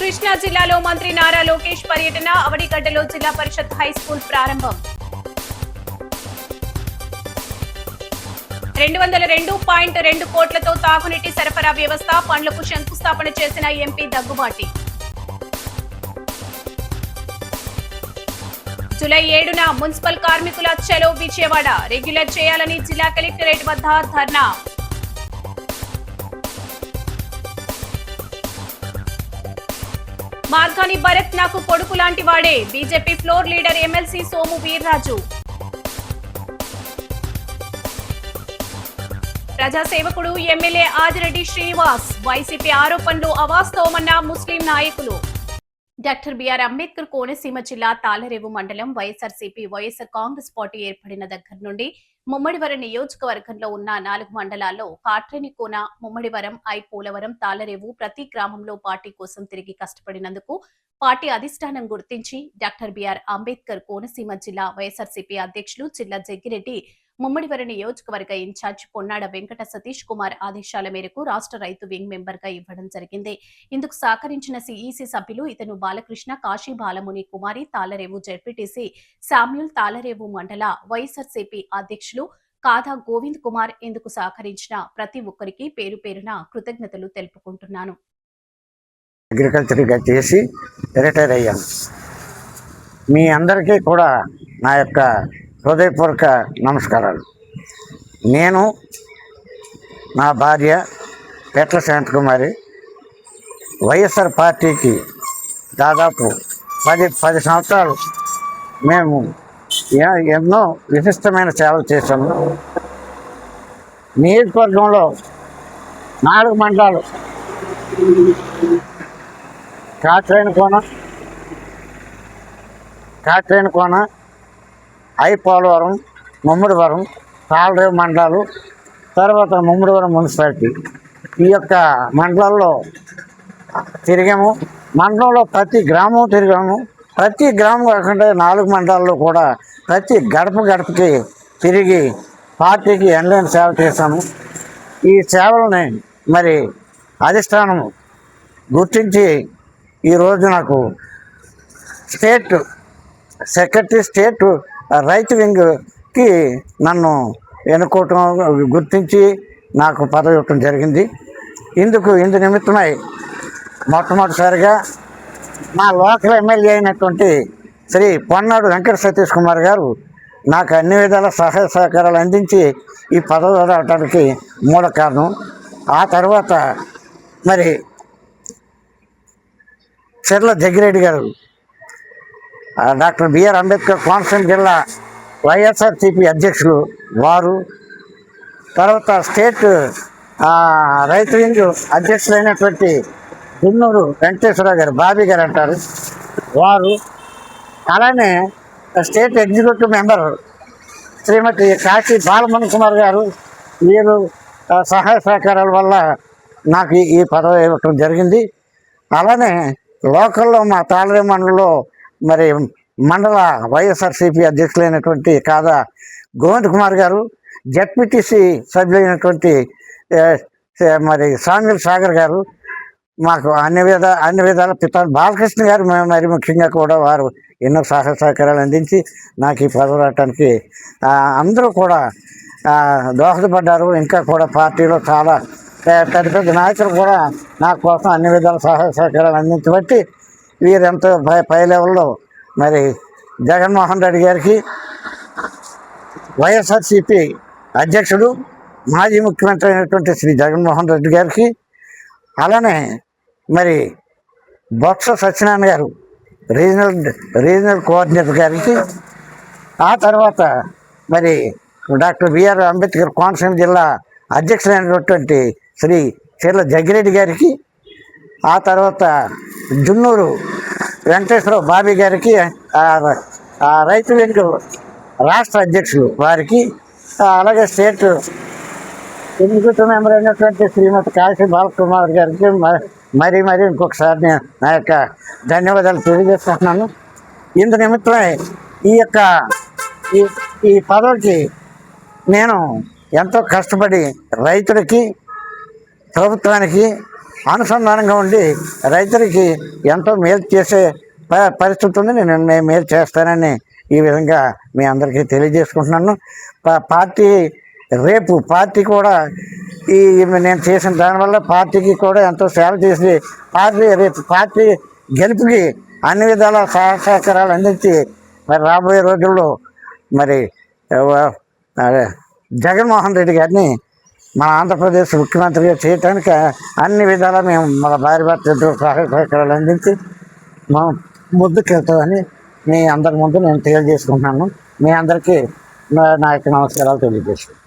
కృష్ణా జిల్లాలో మంత్రి నారా లోకేష్ పర్యటన. అవడిగడ్డలో జిల్లా పరిషత్ హైస్కూల్ ప్రారంభం. 202.2 కోట్లతో తాగునీటి సరఫరా వ్యవస్థ పనులకు శంకుస్థాపన చేసిన ఎంపీ దగ్గుబాటి. జూలై 7న మున్సిపల్ కార్మికుల చలో విజయవాడ రెగ్యులర్ చేయాలని జిల్లా కలెక్టరేట్ వద్ద ధర్నా. మార్గాని భరత్ నాకు కొడుకు లాంటి వాడే BJP floor leader MLC Somu Veerraju. ప్రజాసేవకుడు ఎమ్మెల్యే ఆదిరెడ్డి శ్రీనివాస్. వైసీపీ ఆరోపణలు అవాస్తవమన్న ముస్లిం నాయకులు. డాక్టర్ బిఆర్ అంబేద్కర్ కోనసీమ జిల్లా తాళ్లరేవు మండలం వైఎస్ఆర్సీపీ వైఎస్ఆర్ కాంగ్రెస్ పార్టీ ఏర్పడిన దగ్గర నుండి ముమ్మడివరం నియోజకవర్గంలో ఉన్న 4 మండలాల్లో కాట్రేనికోన, ముమ్మడివరం, పోలవరం, తాళ్లరేవు ప్రతి గ్రామంలో పార్టీ కోసం తిరిగి కష్టపడినందుకు పార్టీ అధిష్టానం గుర్తించి డాక్టర్ బిఆర్ అంబేద్కర్ కోనసీమ జిల్లా వైఎస్ఆర్సీపీ అధ్యక్షులు జిల్లా జగ్గిరెడ్డి, ముమ్మడివరం నియోజకవర్గ ఇన్ఛార్జ్ పొన్నాడ వెంకట సతీష్ కుమార్ ఆదేశాల మేరకు రాష్ట్ర రైతు వింగ్ మెంబర్ గా ఇవ్వడం జరిగింది. ఇందుకు సహకరించిన సిఈసి సభ్యులు ఇతను బాలకృష్ణ, కాశీ బాలముని కుమారి, తాళ్లరేవు జెడ్పీటీసీ శామ్యూల్, తాళ్లరేవు మండల వైఎస్ఆర్సీపీ అధ్యక్షులు కాదా గోవింద్ కుమార్. ఇందుకు సహకరించిన ప్రతి ఒక్కరికి పేరు పేరున కృతజ్ఞతలు తెలుపుకుంటున్నాను. అగ్రికల్చర్గా చేసి రిటైర్ అయ్యాను. మీ అందరికీ కూడా నా యొక్క హృదయపూర్వక నమస్కారాలు. నేను, నా భార్య పెట్ల శాంతకుమారి వైఎస్ఆర్ పార్టీకి దాదాపు 10 సంవత్సరాలు మేము ఎన్నో విశిష్టమైన సేవలు చేశాము. నియోజకవర్గంలో 4 మండలాలు కాట్రేనికోన, పోలవరం, ముమ్మడివరం, తాళ్లరేవు మండలాలు, తర్వాత ముమ్మడివరం మున్సిపాలిటీ ఈ యొక్క మండలాల్లో తిరిగాము. మండలంలో ప్రతి గ్రామం తిరిగాము. ప్రతి గ్రామం కాకుండా 4 మండలాల్లో కూడా ప్రతి గడపకి తిరిగి పార్టీకి ఎనలేని సేవ చేశాము. ఈ సేవలని మరి అధిష్టానం గుర్తించి ఈరోజు నాకు స్టేట్ సెక్రటరీ, స్టేట్ రైతు వింగ్కి నన్ను ఎన్నుకోవటం గుర్తించి నాకు పదవి ఇవ్వటం జరిగింది. ఇందు నిమిత్తమై మొట్టమొదటిసారిగా మా లోకల్ ఎమ్మెల్యే అయినటువంటి శ్రీ పొన్నాడు వెంకట సతీష్ కుమార్ గారు నాకు అన్ని విధాల సహాయ సహకారాలు అందించి ఈ పదవి రావడానికి మూల కారణం. ఆ తర్వాత మరి చెర్ల జగ్గిరెడ్డి గారు, డాక్టర్ బిఆర్ అంబేద్కర్ కోనసీమ జిల్లా వైఎస్ఆర్సీపీ అధ్యక్షులు వారు, తర్వాత స్టేట్ రైతు వింగ్ అధ్యక్షులైనటువంటి దున్నూరు వెంకటేశ్వరరావు గారు, బాబీ గారు అంటారు వారు, అలానే స్టేట్ ఎగ్జిక్యూటివ్ మెంబర్ శ్రీమతి కాశీ బాలముని కుమార్ గారు, వీరు సహాయ సహకారాల వల్ల నాకు ఈ పదవి ఇవ్వటం జరిగింది. అలానే లోకల్లో మా తాళ్లరేవు మండలంలో మరి మండల వైఎస్ఆర్సీపీ అధ్యక్షులైనటువంటి కాదా గోవింద్ కుమార్ గారు, జెడ్పీటీసీ సభ్యులైనటువంటి మరి సామ్యూల్ సాగర్ గారు, మాకు అన్ని విధాల పితా బాలకృష్ణ గారు మరి ముఖ్యంగా కూడా వారు ఎన్నో సహాయ సహకారాలు అందించి నాకు ఈ పదవి రావడానికి అందరూ కూడా దోహదపడ్డారు. ఇంకా కూడా పార్టీలో చాలా పెద్ద నాయకులు కూడా నా కోసం అన్ని విధాల సహాయ సహకారాలు అందించబట్టి వీరెంతో పై లెవెల్లో మరి జగన్మోహన్ రెడ్డి గారికి, వైఎస్ఆర్సీపీ అధ్యక్షుడు మాజీ ముఖ్యమంత్రి అయినటువంటి శ్రీ జగన్మోహన్ రెడ్డి గారికి, అలానే మరి బొత్స సత్యనారాయణ గారు రీజనల్ కోఆర్డినేటర్ గారికి, ఆ తర్వాత మరి డాక్టర్ బిఆర్ అంబేద్కర్ కోనసీమ జిల్లా అధ్యక్షులైనటువంటి శ్రీ చెర్ల జగ్గిరెడ్డి గారికి, ఆ తర్వాత దున్నూరు వెంకటేశ్వరరావు బాబీ గారికి, రైతు వింగ్ రాష్ట్ర అధ్యక్షులు వారికి, అలాగే స్టేట్ ఎగ్జిక్యూటివ్ మెంబర్ అయినటువంటి శ్రీమతి కాశీ బాలకుమార్ గారికి మరీ ఇంకొకసారి నా యొక్క ధన్యవాదాలు తెలియజేసుకుంటున్నాను. ఇందు నిమిత్తమై ఈ పదవికి నేను ఎంతో కష్టపడి రైతులకి, ప్రభుత్వానికి అనుసంధానంగా ఉండి రైతులకి ఎంతో మేలు చేసే పరిస్థితి ఉంది. నేను మేలు చేస్తానని ఈ విధంగా మీ అందరికీ తెలియజేసుకుంటున్నాను. పార్టీ కూడా ఈ నేను చేసిన దానివల్ల పార్టీకి కూడా ఎంతో సేవ చేసి పార్టీ గెలుపుకి అన్ని విధాల సహకారాలు అందించి మరి రాబోయే రోజుల్లో మరి జగన్మోహన్ రెడ్డి గారిని మన ఆంధ్రప్రదేశ్ ముఖ్యమంత్రిగా చేయటానికి అన్ని విధాలా మేము మన భార్య భర్త సహకారాలు అందించి మనం ముందుకెళ్తామని మీ అందరి ముందు నేను తెలియజేసుకుంటున్నాను. మీ అందరికీ నా యొక్క నమస్కారాలు తెలియజేస్తాను.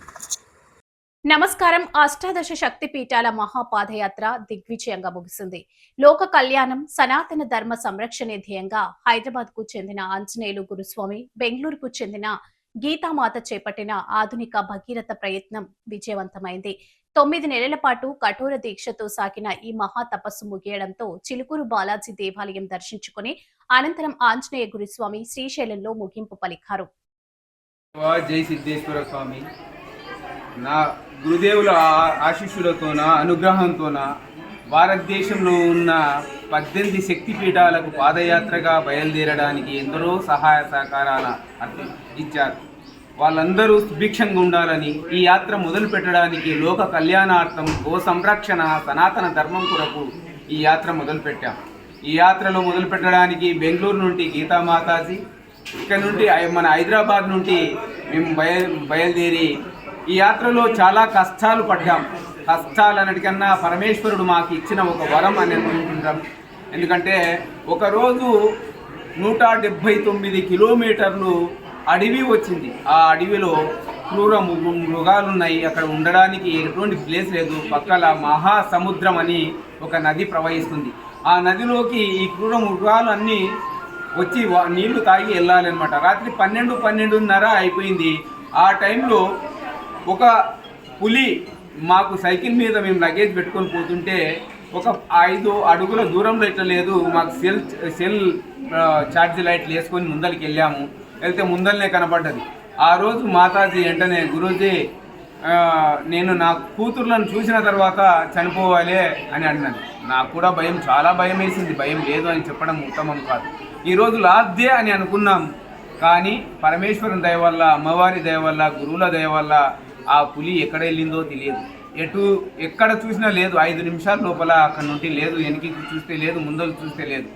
నమస్కారం. అష్టాదశ శక్తి పీఠాల మహాపాదయాత్ర దిగ్విజయంగా ముగిసింది. లోక కళ్యాణం, సనాతన ధర్మ సంరక్షణే ధ్యేయంగా హైదరాబాద్ కు చెందిన ఆంజనేయులు గురుస్వామి, బెంగళూరుకు చెందిన గీతామాత చేపట్టిన ఆధునిక భగీరథ ప్రయత్నం విజయవంతమైంది. 9 నెలల పాటు కఠోర దీక్షతో సాగిన ఈ మహా తపస్సు ముగియడంతో చిలుకూరు బాలాజీ దేవాలయం దర్శించుకుని అనంతరం ఆంజనేయ గురుస్వామి శ్రీశైలంలో ముగింపు పలికారు. జై సిద్ధేశ్వర స్వామి. నా గురుదేవుల ఆశీస్సులతోన అనుగ్రహంతోన భారతదేశంలో ఉన్న 18 శక్తిపీఠాలకు పాదయాత్రగా బయలుదేరడానికి ఎందరో సహాయ సహకారాలు ఇచ్చారు. వాళ్ళందరూ సుభిక్షంగా ఉండాలని ఈ యాత్ర మొదలు పెట్టడానికి లోక కళ్యాణార్థం, గో సంరక్షణ, సనాతన ధర్మం కొరకు ఈ యాత్ర మొదలుపెట్టాం. ఈ యాత్రలో మొదలు పెట్టడానికి బెంగళూరు నుండి గీతామాతాజీ, ఇక్కడ నుండి మన హైదరాబాద్ నుండి మేము బయలుదేరి ఈ యాత్రలో చాలా కష్టాలు పడ్డాం. కష్టాలు అన్నిటికన్నా పరమేశ్వరుడు మాకు ఇచ్చిన ఒక వరం అని అనుకుంటున్నాం. ఎందుకంటే ఒకరోజు 179 కిలోమీటర్లు అడవి వచ్చింది. ఆ అడవిలో క్రూర మృగాలు ఉన్నాయి. అక్కడ ఉండడానికి ఎటువంటి ప్లేస్ లేదు. పక్కల మహాసముద్రం అని ఒక నది ప్రవహిస్తుంది. ఆ నదిలోకి ఈ క్రూర మృగాలు అన్నీ వచ్చి నీళ్లు తాగి వెళ్ళాలి అనమాట. రాత్రి 12:30 అయిపోయింది. ఆ టైంలో ఒక పులి మాకు సైకిల్ మీద మేము లగేజ్ పెట్టుకొని పోతుంటే ఒక 5 అడుగుల దూరంలో ఇట్లా లేదు. మాకు సెల్ ఛార్జ్ లైట్లు వేసుకొని ముందరికి వెళ్ళాము. వెళ్తే ముందరనే కనపడ్డది. ఆ రోజు మాతాజీ వెంటనే, గురూజీ నేను నా కూతుర్లను చూసిన తర్వాత చనిపోవాలి అని అన్నాను. నాకు కూడా భయం, చాలా భయం వేసింది. భయం లేదు అని చెప్పడం ఉత్తమం కాదు. ఈరోజు లాస్ట్ డే అని అనుకున్నాం. కానీ పరమేశ్వరుని దయ వల్ల, అమ్మవారి దయ వల్ల, గురువుల దయ వల్ల ఆ పులి ఎక్కడ వెళ్ళిందో తెలియదు. ఎక్కడ చూసినా లేదు. 5 నిమిషాల లోపల అక్కడ నుండి లేదు. వెనక్కి చూస్తే లేదు, ముందలు చూస్తే లేదు.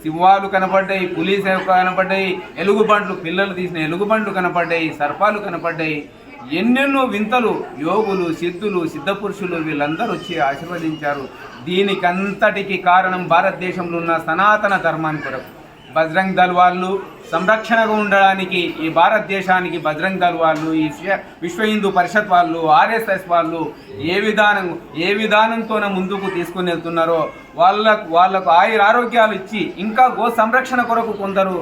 సింహాలు కనపడ్డాయి, పులి కనపడ్డాయి, ఎలుగుబండ్లు, పిల్లలు తీసిన ఎలుగుబండ్లు కనపడ్డాయి, సర్పాలు కనపడ్డాయి. ఎన్నెన్నో వింతలు. యోగులు, సిద్ధులు, సిద్ధపురుషులు వీళ్ళందరూ వచ్చి ఆశీర్వదించారు. దీనికంతటికి కారణం భారతదేశంలో ఉన్న సనాతన ధర్మాన్ని కొరకు బజరంగ్ దళ్ వాళ్ళు సంరక్షణగా ఉండడానికి ఈ భారతదేశానికి బజరంగ్ దళ్ వాళ్ళు, ఈ విశ్వ హిందూ పరిషత్ వాళ్ళు, ఆర్ఎస్ఎస్ వాళ్ళు ఏ విధానంతోనే ముందుకు తీసుకుని వెళ్తున్నారో వాళ్ళకు ఆరోగ్యాలు ఇచ్చి ఇంకా గో సంరక్షణ కొరకు కొందరు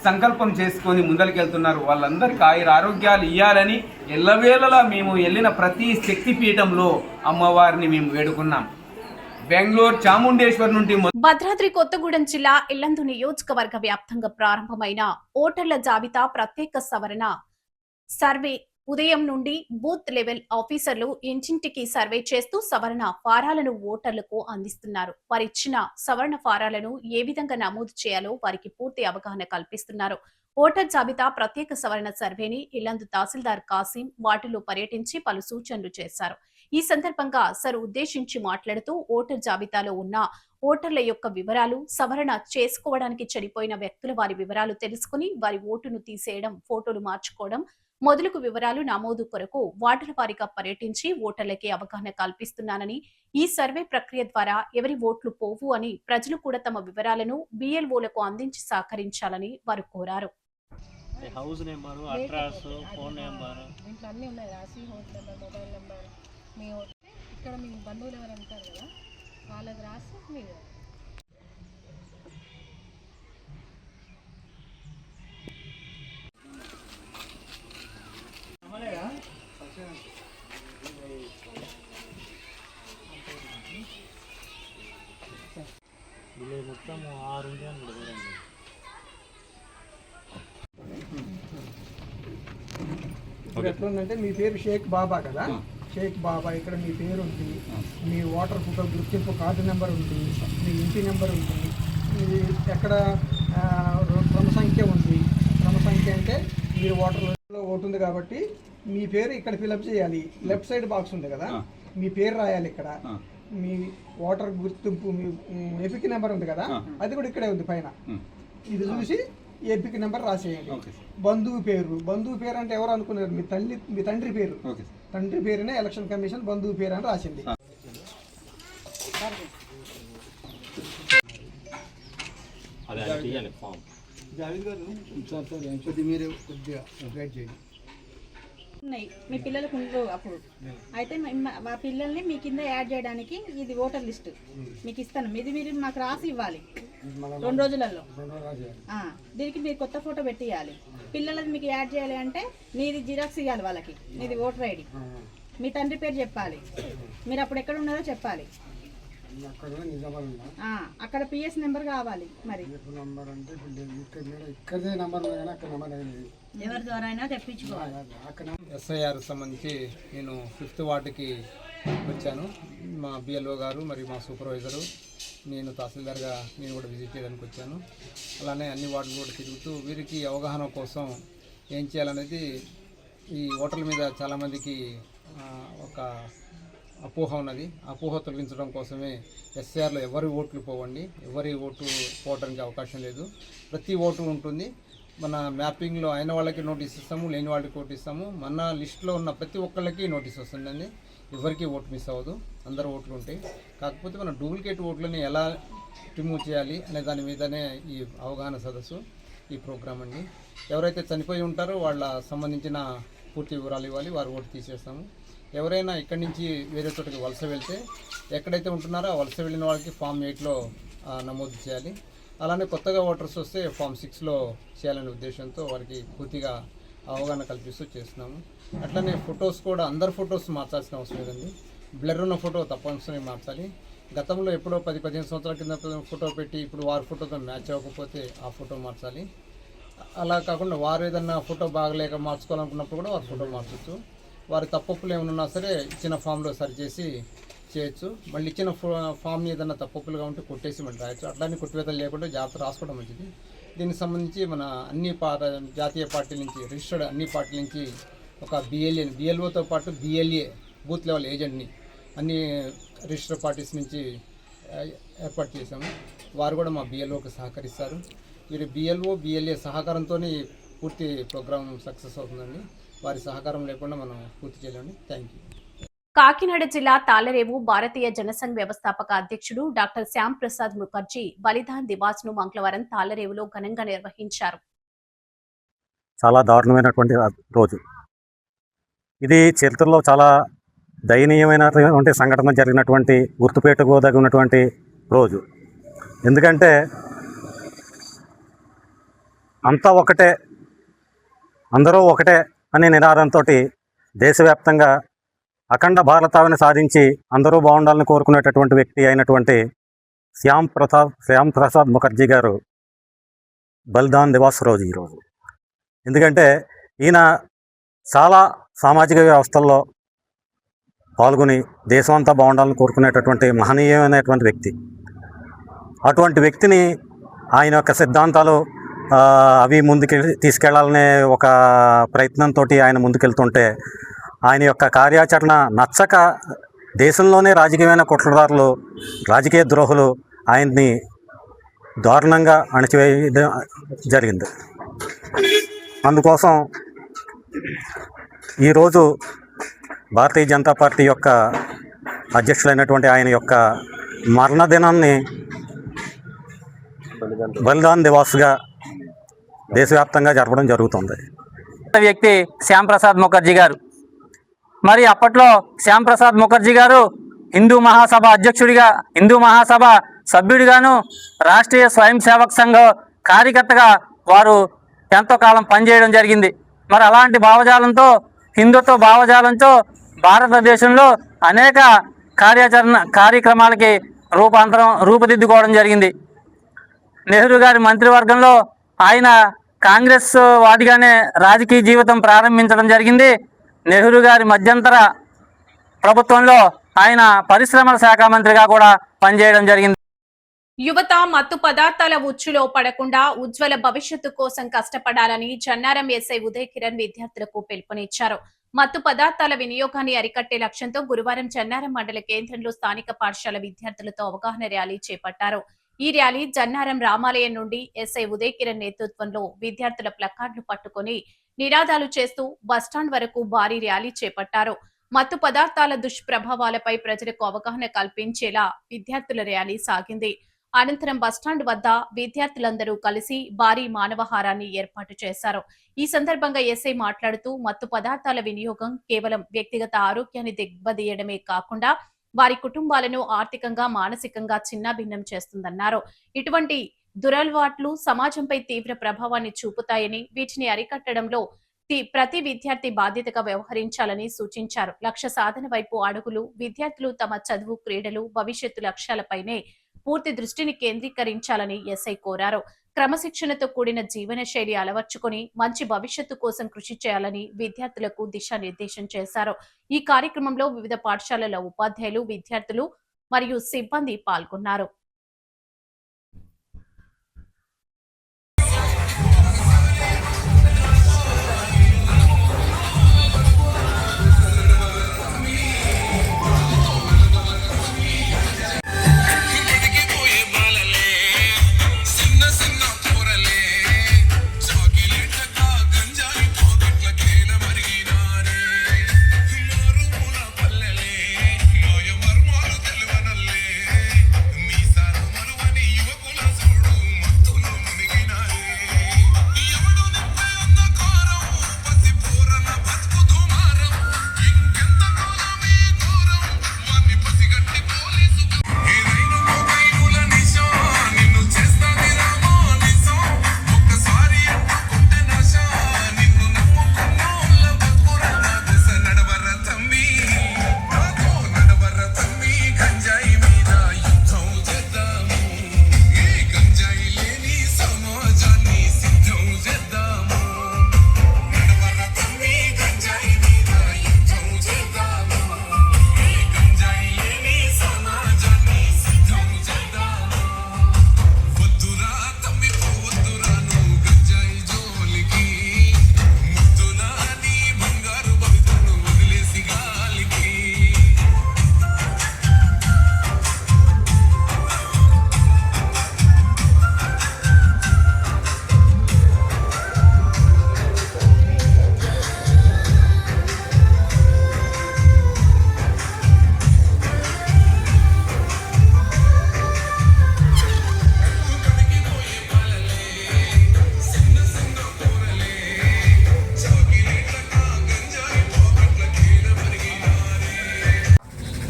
సంకల్పం చేసుకొని ముందరికెళ్తున్నారు. వాళ్ళందరికీ ఆరోగ్యాలు ఇవ్వాలని ఎల్లవేళలా మేము వెళ్ళిన ప్రతి శక్తిపీఠంలో అమ్మవారిని మేము వేడుకున్నాం. బెంగళూరు చాముండేశ్వర్ నుండి భద్రాద్రి కొత్తగూడెం జిల్లా ఇల్లందు నియోజకవర్గ వ్యాప్తంగా ప్రారంభమైన ఓటర్ల జాబితా ప్రత్యేక సవరణ సర్వే ఉదయం నుండి బూత్ లెవెల్ ఆఫీసర్లు ఇంటింటికి సర్వే చేస్తూ సవరణ ఫారాలను ఓటర్లకు అందిస్తున్నారు. వారిచ్చిన సవరణ ఫారాలను ఏ విధంగా నమోదు చేయాలో వారికి పూర్తి అవగాహన కల్పిస్తున్నారు. ఓటర్ జాబితా ప్రత్యేక సవరణ సర్వేని ఇల్లందు తహసీల్దార్ కాసిం వాటిలో పర్యటించి పలు సూచనలు చేశారు. ఈ సందర్భంగా సర్ ఉద్దేశించి మాట్లాడుతూ ఓటర్ జాబితాలో ఉన్న ఓటర్ల యొక్క వివరాలు, సవరణ చేసుకోవడానికి చనిపోయిన వ్యక్తుల వారి వివరాలు తెలుసుకుని వారి ఓటును తీసేయడం, ఫోటోలు మార్చుకోవడం మొదలగు వివరాలు నమోదు కొరకు వార్డుల వారీగా పర్యటించి ఓటర్లకి అవగాహన కల్పిస్తున్నానని, ఈ సర్వే ప్రక్రియ ద్వారా ఎవరి ఓట్లు పోవు అని ప్రజలు కూడా తమ వివరాలను బిఎల్ఓలకు అందించి సహకరించాలని వారు కోరారు. House number, address, phone number ఇంట్లో అన్నీ ఉన్నాయి. రాసి హౌస్ నెంబర్, మొబైల్ నెంబర్, మీ ఇక్కడ మీ బంధువులు ఎవరు అంటారు కదా వాళ్ళది రాసి మీరు మొత్తం 6 ఇప్పుడు ఎట్లా ఉందంటే మీ పేరు షేక్ బాబా కదా, షేక్ బాబా, ఇక్కడ మీ పేరు ఉంది, మీ ఓటర్ ఫోటో గుర్తింపు కార్డు నెంబర్ ఉంది, మీ ఇంటి నెంబర్ ఉంది, ఇది ఎక్కడ క్రమ సంఖ్య ఉంది. క్రమ సంఖ్య అంటే మీరు ఓటర్లో ఓటు ఉంది కాబట్టి మీ పేరు ఇక్కడ ఫిలప్ చేయాలి. లెఫ్ట్ సైడ్ బాక్స్ ఉంది కదా, మీ పేరు రాయాలి. ఇక్కడ మీ ఓటర్ గుర్తింపు, మీ ఎపిక్ నెంబర్ ఉంది కదా, అది కూడా ఇక్కడే ఉంది పైన. ఇది చూసి ఎపిక్ నెంబర్ రాసేయండి. బంధువు పేరు అంటే ఎవరు అనుకున్నారు? మీ తండ్రి పేరు. తండ్రి పేరునే ఎలక్షన్ కమిషన్ బంధువు పేరు అని రాసింది. ఉన్నాయి మీ పిల్లలకు ఉండవు అప్పుడు. అయితే మా పిల్లల్ని మీ కింద యాడ్ చేయడానికి ఇది ఓటర్ లిస్ట్ మీకు ఇస్తాను. ఇది మీరు మాకు రాసి ఇవ్వాలి 2 రోజులలో. దీనికి మీరు కొత్త ఫోటో పెట్టి ఇవ్వాలి. పిల్లలది మీకు యాడ్ చేయాలి అంటే మీది జిరాక్స్ ఇవ్వాలి వాళ్ళకి, మీది ఓటర్ ఐడి, మీ తండ్రి పేరు చెప్పాలి, మీరు అప్పుడు ఎక్కడ ఉన్నారో చెప్పాలి. అక్కడ పిఎస్ నెంబర్ కావాలి. మరి ఎవరి ద్వారా అయినా తెప్పించుకోవాలి. ఎస్ఐఆర్ సంబంధించి నేను 5th వార్డుకి వచ్చాను. మా బిఎల్ఓ గారు మరి మా సూపర్వైజరు, నేను తహసీల్దార్గా నేను కూడా విజిట్ చేయడానికి వచ్చాను. అలానే అన్ని వార్డులు కూడా తిరుగుతూ వీరికి అవగాహన కోసం ఏం చేయాలనేది, ఈ ఓటర్ల మీద చాలామందికి ఒక అపోహ ఉన్నది. అపోహ తొలగించడం కోసమే ఎస్ఐఆర్లో ఎవరి ఓట్లు పోవండి, ఎవరి ఓటు పోవడానికి అవకాశం లేదు. ప్రతి ఓటు ఉంటుంది. మన మ్యాపింగ్లో అయిన వాళ్ళకి నోటీస్ ఇస్తాము, లేని వాళ్ళకి ఓటు ఇస్తాము. మన లిస్టులో ఉన్న ప్రతి ఒక్కళ్ళకి నోటీస్ వస్తుందండి. ఎవరికి ఓటు మిస్ అవ్వదు, అందరు ఓట్లు ఉంటాయి. కాకపోతే మన డూప్లికేట్ ఓట్లని ఎలా రిమూవ్ చేయాలి అనే దాని మీదనే ఈ అవగాహన సదస్సు, ఈ ప్రోగ్రామ్ అండి. ఎవరైతే చనిపోయి ఉంటారో వాళ్ళ సంబంధించిన పూర్తి వివరాలు ఇవ్వాలి, వారు ఓటు తీసేస్తాము. ఎవరైనా ఇక్కడి నుంచి వేరే చోటుకి వలస వెళ్తే ఎక్కడైతే ఉంటున్నారో ఆ వలస వెళ్ళిన వాళ్ళకి ఫామ్ 8లో నమోదు చేయాలి. అలానే కొత్తగా ఓటర్స్ వస్తే ఫామ్ 6లో చేయాలనే ఉద్దేశంతో వారికి పూర్తిగా అవగాహన కల్పిస్తూ చేస్తున్నాము. అట్లనే ఫొటోస్ కూడా అందరు ఫొటోస్ మార్చాల్సిన అవసరం లేదండి. బ్లర్ ఉన్న ఫోటో తప్పనిసరిగా మార్చాలి. గతంలో ఎప్పుడో 10-15 సంవత్సరాల కింద ఫోటో పెట్టి ఇప్పుడు వారి ఫోటోతో మ్యాచ్ అవ్వకపోతే ఆ ఫోటో మార్చాలి. అలా కాకుండా వారు ఏదన్నా ఫోటో బాగలేక మార్చుకోవాలనుకున్నప్పుడు కూడా వారి ఫోటో మార్చవచ్చు. వారి తప్పులు ఏమైనా ఉన్నా సరే ఇచ్చిన ఫామ్లో సరిచేసి చేయొచ్చు. మళ్ళీ ఇచ్చిన ఫామ్ని ఏదైనా తప్పులుగా ఉంటే కొట్టేసి మళ్ళీ రాయొచ్చు. అట్లానే కొట్టివేతలు లేకుండా జాగ్రత్త రాసుకోవడం మంచిది. దీనికి సంబంధించి మన అన్ని జాతీయ పార్టీల నుంచి, రిజిస్టర్డ్ అన్ని పార్టీల నుంచి ఒక బిఎల్ఓతో పాటు బిఎల్ఏ బూత్ లెవెల్ ఏజెంట్ని అన్ని రిజిస్టర్డ్ పార్టీస్ నుంచి ఏర్పాటు చేశాము. వారు కూడా మా బిఎల్ఓకి సహకరిస్తారు. వీరు బిఎల్ఏ సహకారంతోనే పూర్తి ప్రోగ్రామ్ సక్సెస్ అవుతుందండి. వారి సహకారం లేకుండా మనం పూర్తి చేయలేండి. Thank you. కాకినాడ జిల్లా తాళ్లరేవు భారతీయ జనసంఘ్ వ్యవస్థాపక అధ్యక్షుడు డాక్టర్ శ్యామ్ ప్రసాద్ ముఖర్జీ బలిదాన్ దివాస్ ను మంగళవారం తాళ్లరేవులో ఘనంగా నిర్వహించారు. చాలా దారుణమైనటువంటి రోజు ఇది. చరిత్రలో చాలా దయనీయమైనటువంటి సంఘటన జరిగినటువంటి గుర్తుపెట్టుకోదగినటువంటి రోజు. ఎందుకంటే అంతా ఒకటే, అందరూ ఒకటే అనే నినాదంతో దేశవ్యాప్తంగా అఖండ భారతావని సాధించి అందరూ బాగుండాలని కోరుకునేటటువంటి వ్యక్తి అయినటువంటి శ్యామ్ ప్రసాద్ ముఖర్జీ గారు బలిదాన్ దివాస్ రోజు ఈరోజు. ఎందుకంటే ఈయన చాలా సామాజిక వ్యవస్థల్లో పాల్గొని దేశం అంతా బాగుండాలని కోరుకునేటటువంటి మహనీయమైనటువంటి వ్యక్తి. అటువంటి వ్యక్తిని ఆయన యొక్క సిద్ధాంతాలు అవి ముందుకు తీసుకెళ్లాలనే ఒక ప్రయత్నంతో ఆయన ముందుకెళ్తుంటే ఆయన యొక్క కార్యాచరణ నచ్చక దేశంలోనే రాజకీయమైన కుట్రదారులు, రాజకీయ ద్రోహులు ఆయన్ని దారుణంగా అణచివేయడం జరిగింది. అందుకోసం ఈరోజు భారతీయ జనతా పార్టీ యొక్క అధ్యక్షులైనటువంటి ఆయన యొక్క మరణదినాన్ని బలిదాన్ దివాస్గా దేశవ్యాప్తంగా జరపడం జరుగుతుంది. వ్యక్తి శ్యామ్ ప్రసాద్ ముఖర్జీ గారు. మరి అప్పట్లో శ్యామ్ ప్రసాద్ ముఖర్జీ గారు హిందూ మహాసభ అధ్యక్షుడిగా, హిందూ మహాసభ సభ్యుడిగాను, రాష్ట్రీయ స్వయం సేవక్ సంఘ కార్యకర్తగా వారు ఎంతో కాలం పనిచేయడం జరిగింది. మరి అలాంటి భావజాలంతో, హిందుత్వ భావజాలంతో భారతదేశంలో అనేక కార్యక్రమాలకి రూపుదిద్దుకోవడం జరిగింది. నెహ్రూ గారి మంత్రివర్గంలో ఆయన కాంగ్రెస్ వాదిగానే రాజకీయ జీవితం ప్రారంభించడం జరిగింది. నెహ్రూ గారి మధ్యంతర ప్రభుత్వంలో ఆయన పరిశ్రమల శాఖ మంత్రిగా కూడా పనిచేయడం జరిగింది. యువత మత్తు పదార్థాల ఉచ్చులో పడకుండా ఉజ్వల భవిష్యత్తు కోసం కష్టపడాలని జన్నారం ఎస్ఐ ఉదయ్ కిరణ్ విద్యార్థులకు పిలుపునిచ్చారు. మత్తు పదార్థాల వినియోగాన్ని అరికట్టే లక్ష్యంతో గురువారం జన్నారం మండల కేంద్రంలో స్థానిక పాఠశాల విద్యార్థులతో అవగాహన ర్యాలీ చేపట్టారు. ఈ ర్యాలీ జన్నారం రామాలయం నుండి ఎస్ఐ ఉదయ్ కిరణ్ నేతృత్వంలో విద్యార్థుల ప్లకార్డులు పట్టుకుని నినాదాలు చేస్తూ బస్టాండ్ వరకు భారీ ర్యాలీ చేపట్టారు. మత్తు పదార్థాల దుష్ప్రభావాలపై ప్రజలకు అవగాహన కల్పించేలా విద్యార్థుల ర్యాలీ సాగింది. అనంతరం బస్టాండ్ వద్ద విద్యార్థులందరూ కలిసి భారీ మానవహారాన్ని ఏర్పాటు చేశారు. ఈ సందర్భంగా ఎస్ఐ మాట్లాడుతూ మత్తు పదార్థాల వినియోగం కేవలం వ్యక్తిగత ఆరోగ్యాన్ని దెబ్బతీయడమే కాకుండా వారి కుటుంబాలను ఆర్థికంగా మానసికంగా చిన్నాభిన్నం చేస్తుందన్నారు. ఇటువంటి దురలవాట్లు సమాజంపై తీవ్ర ప్రభావాన్ని చూపుతాయని వీటిని అరికట్టడంలో ప్రతి విద్యార్థి బాధ్యతగా వ్యవహరించాలని సూచించారు. లక్ష్య సాధన వైపు అడుగులు విద్యార్థులు తమ చదువు, క్రీడలు, భవిష్యత్తు లక్ష్యాలపైనే పూర్తి దృష్టిని కేంద్రీకరించాలని ఎస్ఐ కోరారు. క్రమశిక్షణతో కూడిన జీవన శైలి అలవర్చుకొని మంచి భవిష్యత్తు కోసం కృషి చేయాలని విద్యార్థులకు దిశానిర్దేశం చేశారు. ఈ కార్యక్రమంలో వివిధ పాఠశాలల ఉపాధ్యాయులు, విద్యార్థులు మరియు సిబ్బంది పాల్గొన్నారు.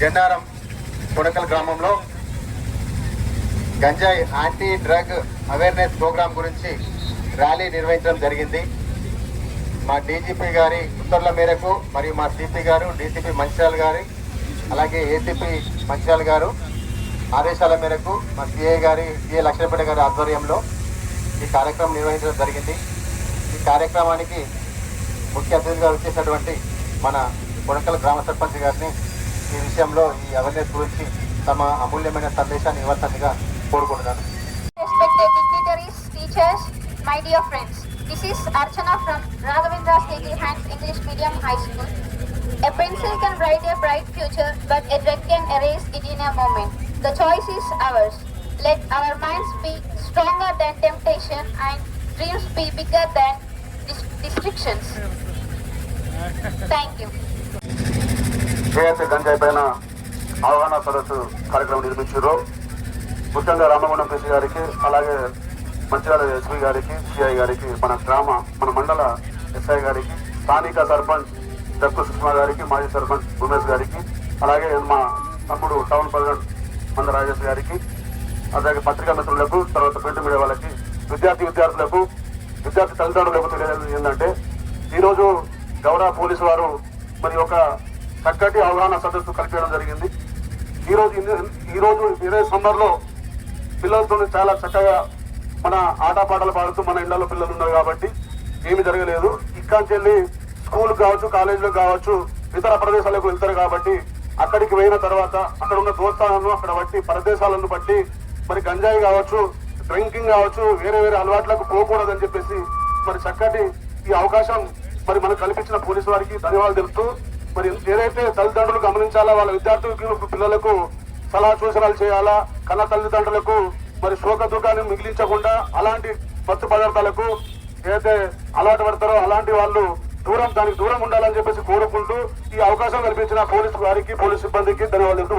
జన్నారం కొడకల్ గ్రామంలో గంజాయి యాంటీ డ్రగ్ అవేర్నెస్ ప్రోగ్రాం గురించి ర్యాలీ నిర్వహించడం జరిగింది. మా డీజీపీ గారి ఉత్తర్వుల మేరకు మరియు మా సిపి గారు, డీసీపీ మంచిర్యాల గారి, అలాగే ఏసీపీ మంచిర్యాల గారు ఆదేశాల మేరకు మా సిఐ లక్ష్మీపేట గారి ఆధ్వర్యంలో ఈ కార్యక్రమం నిర్వహించడం జరిగింది. ఈ కార్యక్రమానికి ముఖ్య అతిథిగా వచ్చేసినటువంటి మన కొడకల్ గ్రామ సర్పంచ్ గారిని ఈ విషయంలో ఈ అవేర్నెస్ గురించి తమ అమూల్యమైన సందేశాన్ని ఇవ్వాల్సిందిగా కోరుకుంటున్నాను. Respected dignitaries, teachers, my dear friends, this is Archana from Raghavendra Steghi Hands English Medium High School. A pencil can write a bright future, but a drug can erase it in a moment. The choice is ours. Let our minds be stronger than temptation and dreams be bigger than restrictions. Thank you. ఏదైతే గంజాయి పైన అవగాహన సదస్సు కార్యక్రమం నిర్మించారో ముఖ్యంగా Ramagundam PC గారికి, అలాగే Mancherial SP గారికి, సిఐ గారికి, మన మండల ఎస్ఐ గారికి, స్థానిక సర్పంచ్ దక్కు సుష్మా గారికి, మాజీ సర్పంచ్ ఉమేష్ గారికి, అలాగే మా తమ్ముడు టౌన్ ప్రెసిడెంట్ మంద రాజేష్ గారికి, అలాగే పత్రికా మిత్రులకు, తర్వాత ప్రింట్ మీడియా వాళ్ళకి, విద్యార్థి తల్లిదండ్రులకు తెలియజేది ఏంటంటే ఈరోజు గౌరవ పోలీసు వారు మరి ఒక చక్కటి అవగాహన సదస్సు కల్పించడం జరిగింది. ఈరోజు ఇదే సమ్మర్లో పిల్లలతో చాలా చక్కగా మన ఆటపాటలు పాడుతూ మన ఇళ్లలో పిల్లలు ఉన్నారు కాబట్టి ఏమి జరగలేదు. ఇక్కడి వెళ్ళి స్కూల్ కావచ్చు, కాలేజీలకు కావచ్చు, ఇతర ప్రదేశాలకు వెళ్తారు కాబట్టి అక్కడికి పోయిన తర్వాత అక్కడ ఉన్న దోస్తాలను అక్కడ బట్టి ప్రదేశాలను బట్టి మరి గంజాయి కావచ్చు, డ్రింకింగ్ కావచ్చు, వేరే వేరే అలవాట్లకు పోకూడదని చెప్పేసి మరి చక్కటి ఈ అవకాశం మరి మనకు కల్పించిన పోలీసు వారికి ధన్యవాదాలు తెలుపుతూ, మరి ఏదైతే తల్లిదండ్రులు గమనించాలా, వాళ్ళ విద్యార్థులకు పిల్లలకు సలహా సూచనలు చేయాలా, కన్న తల్లిదండ్రులకు మరి శోక దుఃఖాన్ని మిగిలించకుండా అలాంటి మత్తు పదార్థాలకు ఏదైతే అలవాటు పడతారో అలాంటి వాళ్ళు దానికి దూరం ఉండాలని చెప్పేసి కోరుకుంటూ ఈ అవకాశం కల్పించిన పోలీసు వారికి, పోలీసు సిబ్బందికి ధన్యవాదాలు.